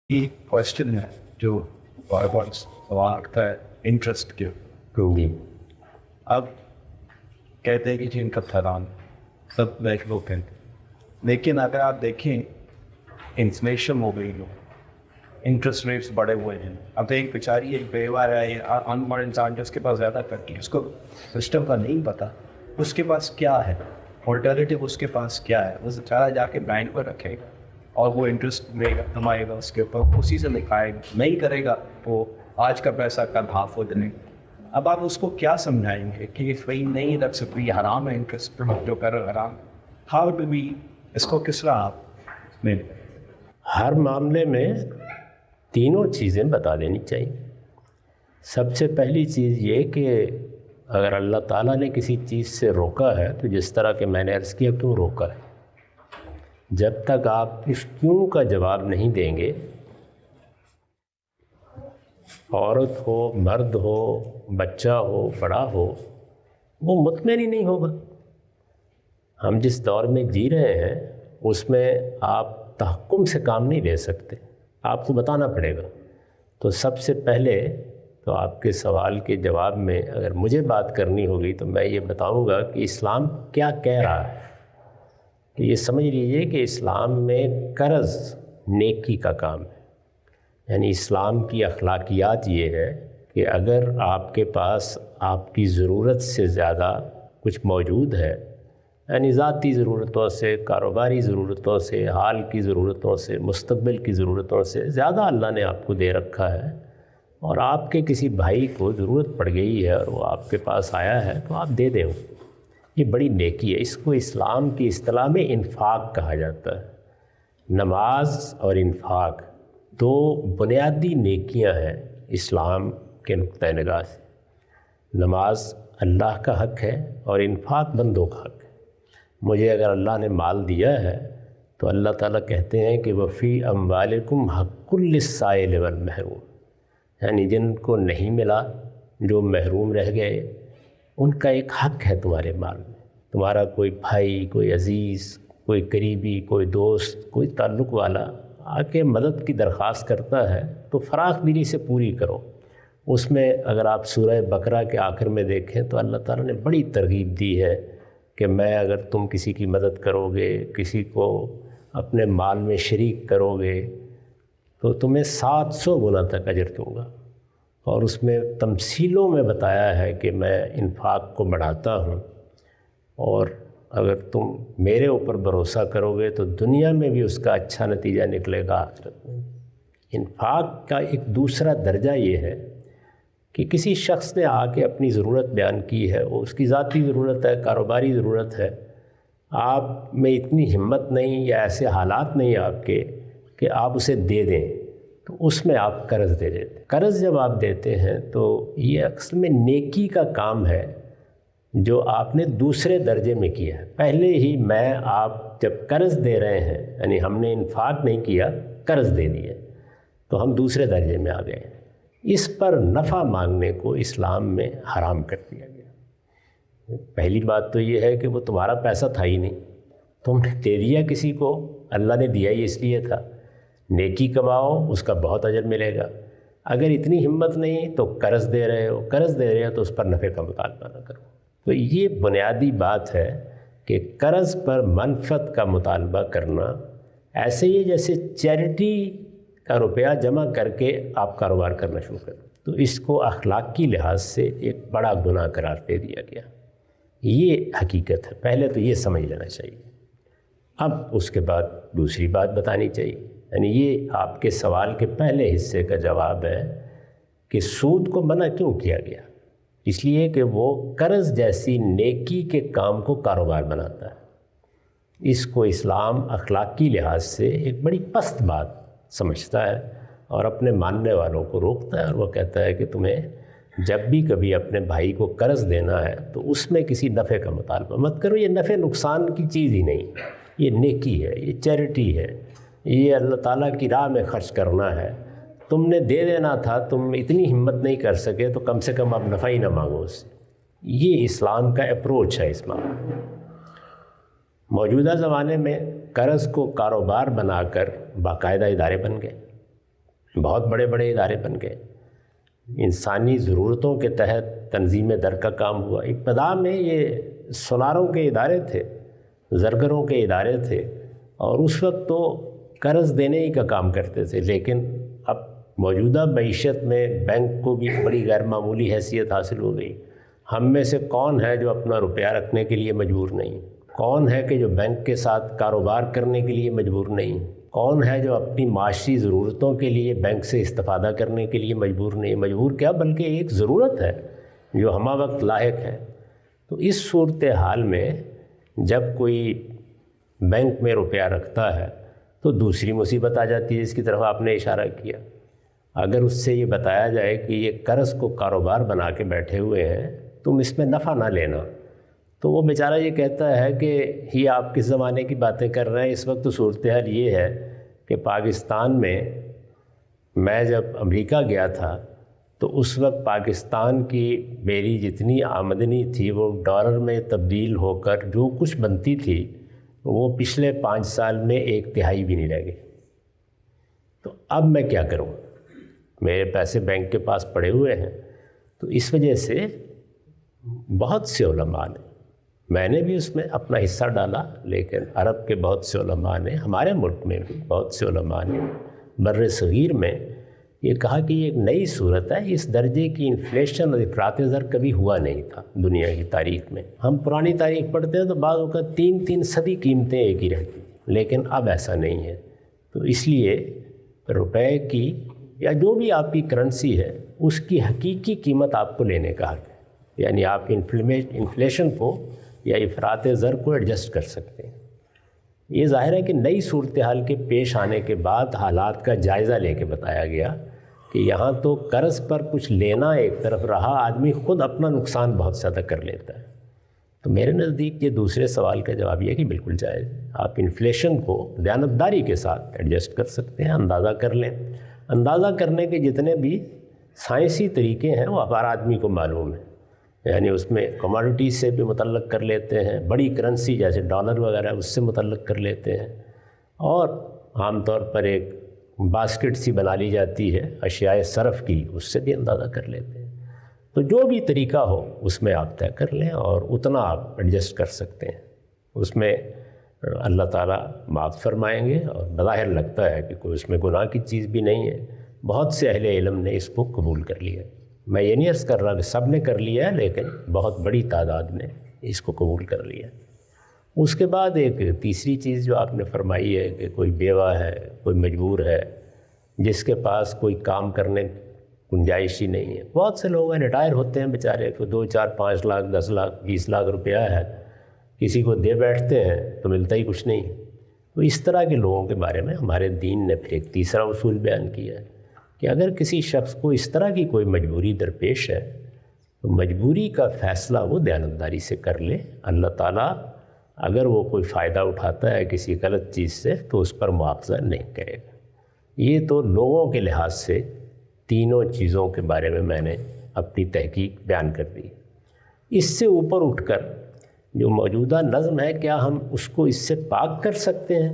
एक क्वेश्चन है जो बार बार सवाल आता है इंटरेस्ट के। जी। अब कहते हैं कि जी इनका फलान सब बैठ लोग हैं, लेकिन अगर आप देखें इन्फ्लेशन हो गई हो, इंटरेस्ट रेट्स बढ़े हुए हैं। अब एक बेचारी एक बेवार है, अनपढ़ इंसान जिसके पास ज़्यादा करती है, उसको सिस्टम का नहीं पता उसके पास क्या है, ऑल्टरनेटिव उसके पास क्या है, वो बेचारा जाके बैंक पर रखेगा और वो इंटरेस्ट लेगा, कमाएगा उसके ऊपर, उसी से लिखाएगा, नहीं करेगा वो आज का पैसा कल हाफ हो जाने। अब आप उसको क्या समझाएंगे कि भाई नहीं रख सकती, हराम है इंटरेस्ट जो कर हराम। हाउ डू वी इसको किस तरह आप में हर मामले में तीनों चीज़ें बता देनी चाहिए। सबसे पहली चीज़ ये कि अगर अल्लाह ताला ने किसी चीज़ से रोका है तो जिस तरह के मैंने अर्ज़ किया क्यों रोका है, जब तक आप इस क्यों का जवाब नहीं देंगे, औरत हो, मर्द हो, बच्चा हो, बड़ा हो, वो मुतमईन ही नहीं होगा। हम जिस दौर में जी रहे हैं उसमें आप तहक्कुम से काम नहीं ले सकते, आपको बताना पड़ेगा। तो सबसे पहले तो आपके सवाल के जवाब में अगर मुझे बात करनी होगी तो मैं ये बताऊंगा कि इस्लाम क्या कह रहा है। कि ये समझ लीजिए कि इस्लाम में कर्ज़ नेकी का काम है। यानी इस्लाम की अखलाकियात ये है कि अगर आपके पास आपकी ज़रूरत से ज़्यादा कुछ मौजूद है, यानी ज़ाती ज़रूरतों से, कारोबारी ज़रूरतों से, हाल की ज़रूरतों से, मुस्तक़बिल की ज़रूरतों से ज़्यादा अल्लाह ने आपको दे रखा है और आपके किसी भाई को ज़रूरत पड़ गई है और वो आपके पास आया है तो आप दे दें, ये बड़ी नेकी है। इसको इस्लाम की इस्तिलाह में इन्फाक कहा जाता है। नमाज और इन्फाक दो बुनियादी नेकियां हैं इस्लाम के नुक्ता निगाह से। नमाज अल्लाह का हक़ है और इन्फाक बंदों का हक़ है। मुझे अगर अल्लाह ने माल दिया है तो अल्लाह ताला कहते हैं कि वफ़ी अम्वालिकुम हक़्क़ुल लिस्साइल वल महरूम, यानी जिनको नहीं मिला, जो महरूम रह गए, उनका एक हक़ है तुम्हारे माल में। तुम्हारा कोई भाई, कोई अज़ीज़, कोई करीबी, कोई दोस्त, कोई ताल्लुक़ वाला आके मदद की दरख्वास्त करता है तो फ़राख दिली से पूरी करो। उसमें अगर आप सूरह बकरा के आखिर में देखें तो अल्लाह ताला ने बड़ी तरगीब दी है कि मैं अगर तुम किसी की मदद करोगे, किसी को अपने माल में शरीक करोगे तो तुम्हें 700 गुना तक अजर दूँगा। और उसमें तमसीलों में बताया है कि मैं इन्फाक को बढ़ाता हूँ और अगर तुम मेरे ऊपर भरोसा करोगे तो दुनिया में भी उसका अच्छा नतीजा निकलेगा, आखिरत में। इन्फाक का एक दूसरा दर्जा ये है कि किसी शख्स ने आके अपनी ज़रूरत बयान की है, वो उसकी ज़ाती ज़रूरत है, कारोबारी ज़रूरत है, आप में इतनी हिम्मत नहीं या ऐसे हालात नहीं आपके कि आप उसे दे दें, तो उसमें आप कर्ज़ दे देते। कर्ज़ जब आप देते हैं तो ये अक्सर में नेकी का काम है जो आपने दूसरे दर्जे में किया है। पहले ही मैं आप जब कर्ज़ दे रहे हैं, यानी हमने इन्फाक नहीं किया, कर्ज़ दे दिए, तो हम दूसरे दर्जे में आ गए। इस पर नफ़ा मांगने को इस्लाम में हराम कर दिया गया। पहली बात तो ये है कि वो तुम्हारा पैसा था ही नहीं, तुमने दे दिया किसी को, अल्लाह ने दिया ही इसलिए था। नेकी कमाओ, उसका बहुत अजर मिलेगा। अगर इतनी हिम्मत नहीं तो कर्ज़ दे रहे हो, कर्ज़ दे रहे हो तो उस पर नफ़े का मुतालबा ना करो। तो ये बुनियादी बात है कि कर्ज़ पर मनफ़त का मुतालबा करना ऐसे ही जैसे चैरिटी का रुपया जमा करके आप कारोबार करना शुरू करें, तो इसको अखलाकी लिहाज से एक बड़ा गुनाह करार दे दिया गया। ये हकीकत है, पहले तो ये समझ लेना चाहिए। अब उसके बाद दूसरी बात बतानी चाहिए, यानी ये आपके सवाल के पहले हिस्से का जवाब है कि सूद को मना क्यों किया गया। इसलिए कि वो कर्ज़ जैसी नेकी के काम को कारोबार बनाता है। इसको इस्लाम अखलाकी लिहाज से एक बड़ी पस्त बात समझता है और अपने मानने वालों को रोकता है, और वो कहता है कि तुम्हें जब भी कभी अपने भाई को कर्ज़ देना है तो उसमें किसी नफ़े का मुतालबा मत करो। ये नफ़े नुकसान की चीज़ ही नहीं, ये नेकी है, ये चैरिटी है, ये अल्लाह ताला की राह में ख़र्च करना है। तुमने दे देना था, तुम इतनी हिम्मत नहीं कर सके तो कम से कम आप नफ़ा ही ना मांगो उससे। ये इस्लाम का अप्रोच है इस मामले में। मौजूदा ज़माने में कर्ज़ को कारोबार बनाकर बाकायदा इदारे बन गए। بہت بڑے بڑے ادارے بن گئے، انسانی ضرورتوں کے تحت تنظیم در کا کام ہوا۔ ابتدا میں یہ سوناروں کے ادارے تھے، زرگروں کے ادارے تھے، اور اس وقت تو قرض دینے ہی کا کام کرتے تھے، لیکن اب موجودہ معیشت میں بینک کو بھی بڑی غیر معمولی حیثیت حاصل ہو گئی۔ ہم میں سے کون ہے جو اپنا روپیہ رکھنے کے لیے مجبور نہیں؟ کون ہے کہ جو بینک کے ساتھ کاروبار کرنے کے لیے مجبور نہیں؟ کون ہے جو اپنی معاشی ضرورتوں کے لیے بینک سے استفادہ کرنے کے لیے مجبور نہیں؟ مجبور کیا بلکہ ایک ضرورت ہے جو ہمہ وقت لاحق ہے۔ تو اس صورتحال میں جب کوئی بینک میں روپیہ رکھتا ہے تو دوسری مصیبت آ جاتی ہے، جس کی طرف آپ نے اشارہ کیا۔ اگر اس سے یہ بتایا جائے کہ یہ قرض کو کاروبار بنا کے بیٹھے ہوئے ہیں، تم اس میں نفع نہ لینا، تو وہ بیچارہ یہ کہتا ہے کہ یہ آپ کس زمانے کی باتیں کر رہے ہیں؟ اس وقت تو صورتحال یہ ہے کہ پاکستان میں جب امریکہ گیا تھا تو اس وقت پاکستان کی میری جتنی آمدنی تھی وہ ڈالر میں تبدیل ہو کر جو کچھ بنتی تھی وہ پچھلے 5 سال میں 1/3 بھی نہیں رہ گئی۔ تو اب میں کیا کروں؟ میرے پیسے بینک کے پاس پڑے ہوئے ہیں۔ تو اس وجہ سے بہت سے علماء نے، میں نے بھی اس میں اپنا حصہ ڈالا، لیکن عرب کے بہت سے علماء نے، ہمارے ملک میں بھی بہت سے علماء نے، بر صغیر میں یہ کہا کہ یہ ایک نئی صورت ہے، اس درجے کی انفلیشن اور افراط زر کبھی ہوا نہیں تھا دنیا کی تاریخ میں۔ ہم پرانی تاریخ پڑھتے ہیں تو بعض اوقات 3 صدی قیمتیں ایک ہی رہتی، لیکن اب ایسا نہیں ہے۔ تو اس لیے روپے کی یا جو بھی آپ کی کرنسی ہے اس کی حقیقی قیمت آپ کو لینے کا حق ہے، یعنی آپ انفلیشن کو یا افراط زر کو ایڈجسٹ کر سکتے ہیں۔ یہ ظاہر ہے کہ نئی صورتحال کے پیش آنے کے بعد حالات کا جائزہ لے کے بتایا گیا کہ یہاں تو قرض پر کچھ لینا ایک طرف رہا، آدمی خود اپنا نقصان بہت زیادہ کر لیتا ہے۔ تو میرے نزدیک یہ دوسرے سوال کا جواب یہ ہے کہ بالکل جائز، آپ انفلیشن کو دیانتداری کے ساتھ ایڈجسٹ کر سکتے ہیں، اندازہ کر لیں۔ اندازہ کرنے کے جتنے بھی سائنسی طریقے ہیں وہ ہر آدمی کو معلوم ہے، یعنی اس میں کموڈیٹیز سے بھی متعلق کر لیتے ہیں، بڑی کرنسی جیسے ڈالر وغیرہ اس سے متعلق کر لیتے ہیں، اور عام طور پر ایک باسکٹ سی بنا لی جاتی ہے اشیاء صرف کی، اس سے بھی اندازہ کر لیتے ہیں۔ تو جو بھی طریقہ ہو اس میں آپ طے کر لیں اور اتنا آپ ایڈجسٹ کر سکتے ہیں، اس میں اللہ تعالیٰ معاف فرمائیں گے، اور بظاہر لگتا ہے کہ کوئی اس میں گناہ کی چیز بھی نہیں ہے۔ بہت سے اہل علم نے اس کو قبول کر لیا، میں یہ نہیں عرض کر رہا کہ سب نے کر لیا ہے، لیکن بہت بڑی تعداد نے اس کو قبول کر لیا۔ اس کے بعد ایک تیسری چیز جو آپ نے فرمائی ہے کہ کوئی بیوہ ہے، کوئی مجبور ہے، جس کے پاس کوئی کام کرنے گنجائش ہی نہیں ہے۔ بہت سے لوگ ہیں ریٹائر ہوتے ہیں بیچارے، کوئی 2, 4, 5 لاکھ 10 لاکھ 20 لاکھ روپیہ ہے، کسی کو دے بیٹھتے ہیں تو ملتا ہی کچھ نہیں۔ تو اس طرح کے لوگوں کے بارے میں ہمارے دین نے پھر ایک تیسرا اصول بیان کیا ہے کہ اگر کسی شخص کو اس طرح کی کوئی مجبوری درپیش ہے تو مجبوری کا فیصلہ وہ دیانتداری سے کر لے۔ اللہ تعالیٰ اگر وہ کوئی فائدہ اٹھاتا ہے کسی غلط چیز سے تو اس پر مواخذہ نہیں کرے گا۔ یہ تو لوگوں کے لحاظ سے تینوں چیزوں کے بارے میں میں نے اپنی تحقیق بیان کر دی۔ اس سے اوپر اٹھ کر جو موجودہ نظم ہے، کیا ہم اس کو اس سے پاک کر سکتے ہیں؟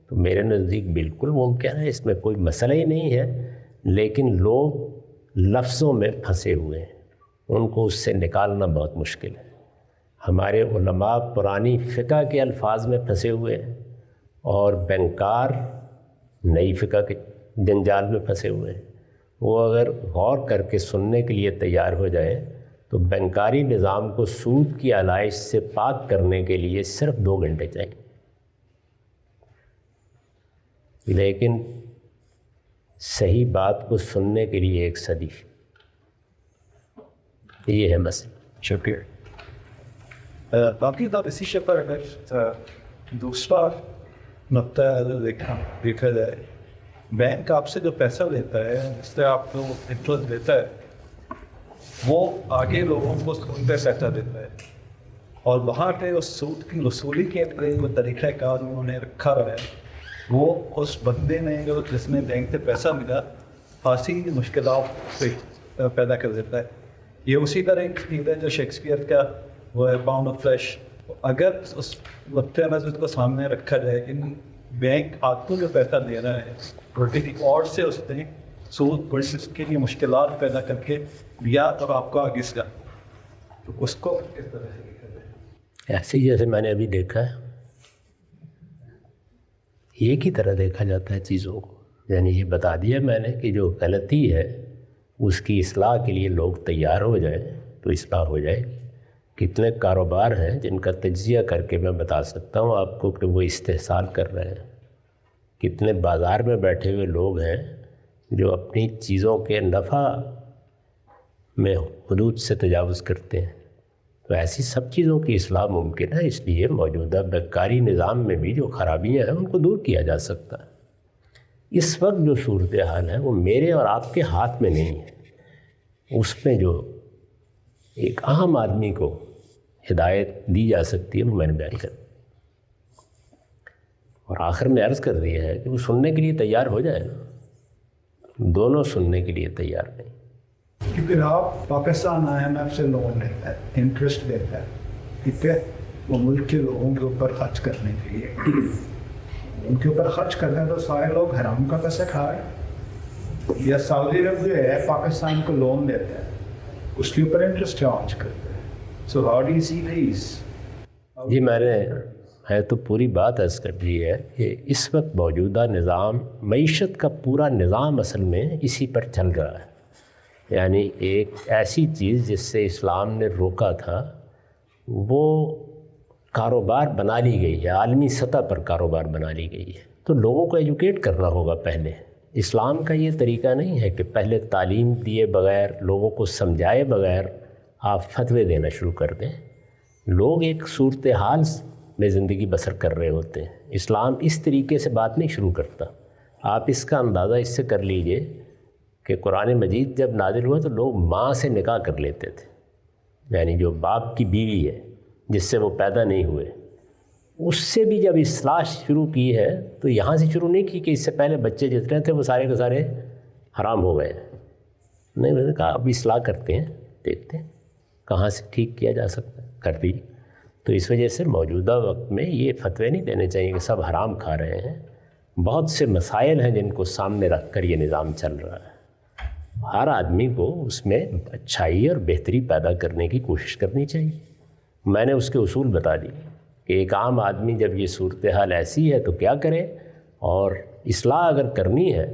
تو میرے نزدیک بالکل ممکن ہے، اس میں کوئی مسئلہ ہی نہیں ہے، لیکن لوگ لفظوں میں پھنسے ہوئے ہیں، ان کو اس سے نکالنا بہت مشکل ہے۔ ہمارے علماء پرانی فقہ کے الفاظ میں پھنسے ہوئے ہیں، اور بینکار نئی فقہ کے جنجال میں پھنسے ہوئے ہیں۔ وہ اگر غور کر کے سننے کے لیے تیار ہو جائے تو بینکاری نظام کو سود کی علائش سے پاک کرنے کے لیے صرف 2 گھنٹے چاہیے، لیکن صحیح بات کو سننے کے لیے 1 صدی۔ یہ ہے مسئلہ۔ شکریہ۔ باقی تو اسی شے پر اگر دوسرا نقطہ دیکھا جائے، بینک آپ سے جو پیسہ لیتا ہے، جس سے آپ کو انٹرسٹ دیتا ہے، وہ آگے لوگوں کو سود پہ پیسہ دیتا ہے، اور وہاں پہ اس سود کی وصولی کے جو طریقہ کار انہوں نے رکھا ہے وہ اس بندے نے جو جس میں بینک سے پیسہ ملا خاصی مشکلات پیدا کر دیتا ہے۔ یہ اسی طرح ایک چیز ہے جو شیکسپیئر کا وہ ہے پاؤنڈ آف فلیش۔ اگر اس نقطۂ نظر کو سامنے رکھا جائے کہ بینک آپ کو جو پیسہ دے رہا ہے وہ کسی اور سے اس نے सूद वर्सेस के लिए मुश्किलात पैदा करके या तो आपको आगे से तो उसको किस तरह से देखा जाए? ऐसे ही जैसे मैंने अभी देखा है, एक ही तरह देखा जाता है चीज़ों को। यानी ये बता दिया मैंने कि जो गलती है उसकी इस्लाह के लिए लोग तैयार हो जाएं तो इस्लाह हो जाएगी। कितने कारोबार हैं जिनका तज्जिया करके मैं बता सकता हूँ आपको कि वो इस्तेहसाल कर रहे हैं। कितने बाज़ार में बैठे हुए लोग हैं जो अपनी चीज़ों के नफ़ा में हुदूद से तजावुज़ करते हैं। तो ऐसी सब चीज़ों की इस्लाह मुमकिन है। इसलिए मौजूदा बेकारी निज़ाम में भी जो ख़राबियाँ हैं उनको दूर किया जा सकता है। इस वक्त जो सूरत हाल है वो मेरे और आपके हाथ में नहीं है। उसमें जो एक आम आदमी को हिदायत दी जा सकती है वो मैंने बयान कर, और आखिर में अर्ज़ कर दिया है कि वो सुनने के लिए तैयार हो जाए ना। दोनों सुनने के लिए तैयार नहीं। कि फिर आप पाकिस्तान IMF से लोन लेता है, इंटरेस्ट देता है, ठीक है, वो मुल्क के लोगों के ऊपर खर्च करने के लिए, उनके ऊपर खर्च करता है तो सारे लोग हराम का पैसा खा रहे हैं। या सऊदी अरब जो है पाकिस्तान को लोन देता है, उसके ऊपर इंटरेस्ट चार्ज करता है। So how do you see this? जी मैंने है तो पूरी बात अर्ज़ कर दी है कि इस वक्त मौजूदा निज़ाम, मईशत का पूरा निज़ाम असल में इसी पर चल रहा है। यानी एक ऐसी चीज़ जिससे इस्लाम ने रोका था वो कारोबार बना ली गई है, आलमी सतह पर कारोबार बना ली गई है। तो लोगों को एजुकेट करना होगा पहले। इस्लाम का ये तरीका नहीं है कि पहले तालीम दिए बग़ैर, लोगों को समझाए बग़ैर आप फतवे देना शुरू कर दें। लोग एक सूरत हाल में ज़िंदगी बसर कर रहे होते हैं। इस्लाम इस तरीके से बात नहीं शुरू करता। आप इसका अंदाज़ा इससे कर लीजिए कि कुरान मजीद जब नाज़िल हुआ तो लोग माँ से निकाह कर लेते थे, यानी जो बाप की बीवी है जिससे वो पैदा नहीं हुए, उससे भी जब इस्लाह शुरू की है तो यहाँ से शुरू नहीं की कि इससे पहले बच्चे जितने थे वो सारे के सारे हराम हो गए। नहीं, मैंने कहा अब इस्लाह करते हैं, देखते हैं कहाँ से ठीक किया जा सकता है, कर दी। तो इस वजह से मौजूदा वक्त में ये फतवे नहीं देने चाहिए कि सब हराम खा रहे हैं। बहुत से मसाइल हैं जिनको सामने रख कर ये निज़ाम चल रहा है। हर आदमी को उसमें अच्छाई और बेहतरी पैदा करने की कोशिश करनी चाहिए। मैंने उसके उसूल बता दिए कि एक आम आदमी जब ये सूरत हाल ऐसी है तो क्या करे, और इस्लाह अगर करनी है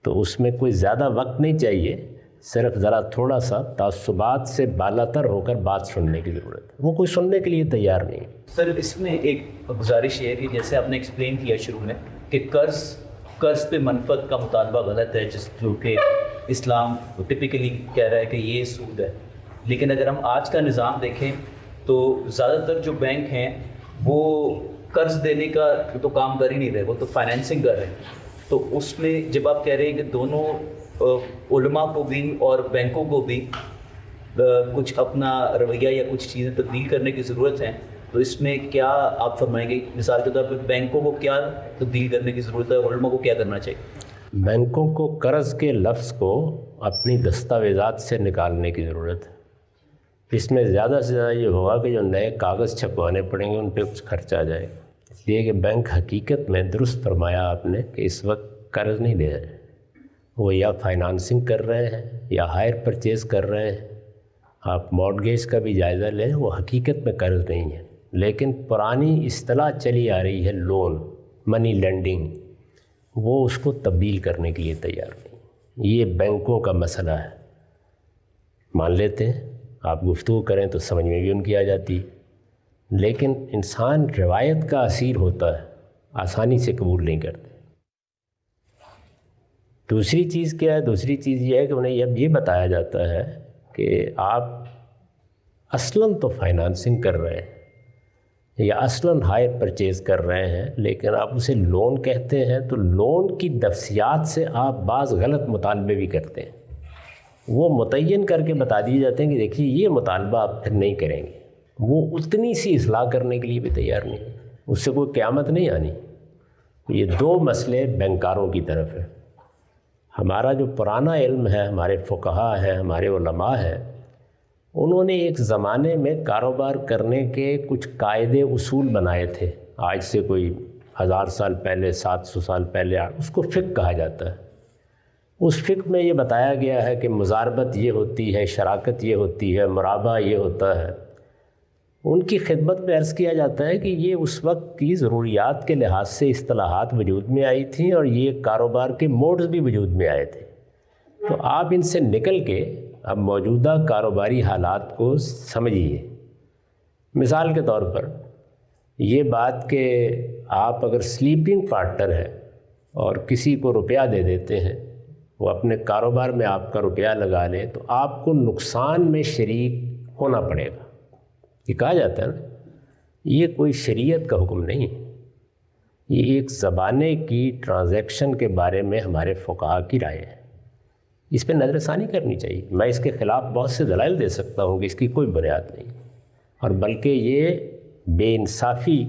तो उसमें कोई ज़्यादा वक्त नहीं चाहिए, सिर्फ ज़रा थोड़ा सा तासुबात से बालातर होकर बात सुनने की ज़रूरत है। वो कोई सुनने के लिए तैयार नहीं। सर इसमें एक गुजारिश ये है कि जैसे आपने एक्सप्लेन किया शुरू में कि कर्ज़ पे मनफत का मुतालबा गलत है, जो कि इस्लाम टिपिकली कह रहा है कि ये सूद है। लेकिन अगर हम आज का निज़ाम देखें तो ज़्यादातर जो बैंक हैं वो कर्ज़ देने का तो काम कर ही नहीं रहे, वो तो फाइनेंसिंग कर रहे हैं। तो उसमें जब आप कह रहे हैं कि दोनों उलमा को भी और बैंकों को भी कुछ अपना रवैया या कुछ चीज़ें तब्दील करने की ज़रूरत है, तो इसमें क्या आप फरमाएंगे? मिसाल के तौर पर बैंकों को क्या तब्दील करने की ज़रूरत है और उलमा को क्या करना चाहिए? बैंकों को कर्ज़ के लफ्ज़ को अपनी दस्तावेज़ात से निकालने की ज़रूरत है। इसमें ज़्यादा से ज़्यादा ये होगा कि जो नए कागज़ छपवाने पड़ेंगे उन पर कुछ खर्चा आ जाएगा। इसलिए कि बैंक हकीकत में, दुरुस्त फरमाया आपने, कि इस वक्त कर्ज़ नहीं दे रहे, वो या फाइनेंसिंग कर रहे हैं या हायर परचेज़ कर रहे हैं। आप मॉर्गेज का भी जायज़ा लें, वो हकीकत में कर्ज़ नहीं है, लेकिन पुरानी इस्तिलाह चली आ रही है लोन, मनी लेंडिंग, वो उसको तब्दील करने के लिए तैयार नहीं। ये बैंकों का मसला है। मान लेते हैं, आप गुफ्तगू करें तो समझ में भी उनकी आ जाती, लेकिन इंसान रिवायत का असीर होता है, आसानी से कबूल नहीं करते। दूसरी चीज़ क्या है? दूसरी चीज़ ये है कि उन्हें अब ये बताया जाता है कि आप असलन तो फाइनेंसिंग कर रहे हैं या असलन हायर परचेज़ कर रहे हैं, लेकिन आप उसे लोन कहते हैं, तो लोन की तफसीलात से आप बाज़ गलत मुतालबे भी करते हैं। वो मुतय्यन करके बता दिए जाते हैं कि देखिए ये मुतालबा आप फिर नहीं करेंगे। वो उतनी सी इस्लाह करने के लिए भी तैयार नहीं, उससे कोई क़यामत नहीं आनी। ये दो मसले बैंकारों की तरफ है। हमारा जो पुराना इल्म है, हमारे फ़ुक़हा हैं, हमारे उलमा हैं, उन्होंने एक ज़माने में कारोबार करने के कुछ कायदे उसूल बनाए थे। आज से कोई 1000 साल पहले, 700 साल पहले, उसको फ़िक़्ह कहा जाता है। اس فقہ میں یہ بتایا گیا ہے کہ مزاربت یہ ہوتی ہے، شراکت یہ ہوتی ہے، مرابہ یہ ہوتا ہے، ان کی خدمت میں عرض کیا جاتا ہے کہ یہ اس وقت کی ضروریات کے لحاظ سے اصطلاحات وجود میں آئی تھیں اور یہ کاروبار کے موڈز بھی وجود میں آئے تھے۔ تو آپ ان سے نکل کے اب موجودہ کاروباری حالات کو سمجھیے۔ مثال کے طور پر یہ بات کہ آپ اگر سلیپنگ پارٹنر ہیں اور کسی کو روپیہ دے دیتے ہیں، وہ اپنے کاروبار میں آپ کا روپیہ لگا لے، تو آپ کو نقصان میں شریک ہونا پڑے گا۔ یہ کہا جاتا ہے نا، یہ کوئی شریعت کا حکم نہیں ہے، یہ ایک زبانے کی ٹرانزیکشن کے بارے میں ہمارے فقہا کی رائے ہے۔ اس پہ نظر ثانی کرنی چاہیے۔ میں اس کے خلاف بہت سے دلائل دے سکتا ہوں کہ اس کی کوئی بنیاد نہیں، اور بلکہ یہ بے انصافی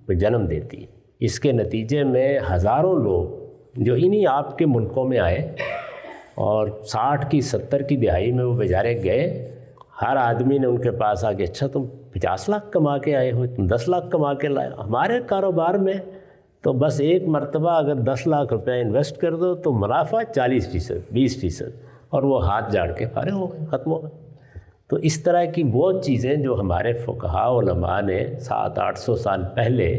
کو جنم دیتی ہے۔ اس کے نتیجے میں ہزاروں لوگ جو انہی آپ کے ملکوں میں آئے اور 60 کی 70 کی دہائی میں وہ بیچارے گئے، ہر آدمی نے ان کے پاس آ کے اچھا تم 50 لاکھ کما کے آئے ہو، تم 10 لاکھ کما کے لائے، ہمارے کاروبار میں تو بس ایک مرتبہ اگر 10 لاکھ روپے انویسٹ کر دو تو منافع 40%، 20%، اور وہ ہاتھ جاڑ کے فارغ ہو گئے، ختم ہو گئے۔ تو اس طرح کی وہ چیزیں جو ہمارے فقہاء علماء نے 700-800 سال پہلے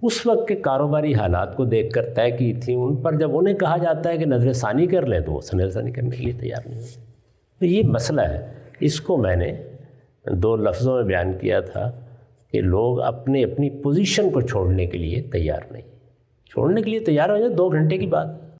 اس وقت کے کاروباری حالات کو دیکھ کر طے کی تھیں، ان پر جب انہیں کہا جاتا ہے کہ نظر ثانی کر لیں تو وہ نظر ثانی کرنے کے لیے تیار نہیں ہوتے۔ تو یہ مسئلہ ہے، اس کو میں نے 2 لفظوں میں بیان کیا تھا کہ لوگ اپنی پوزیشن کو چھوڑنے کے لیے تیار نہیں، چھوڑنے کے لیے تیار ہو جائے 2 گھنٹے کی بات۔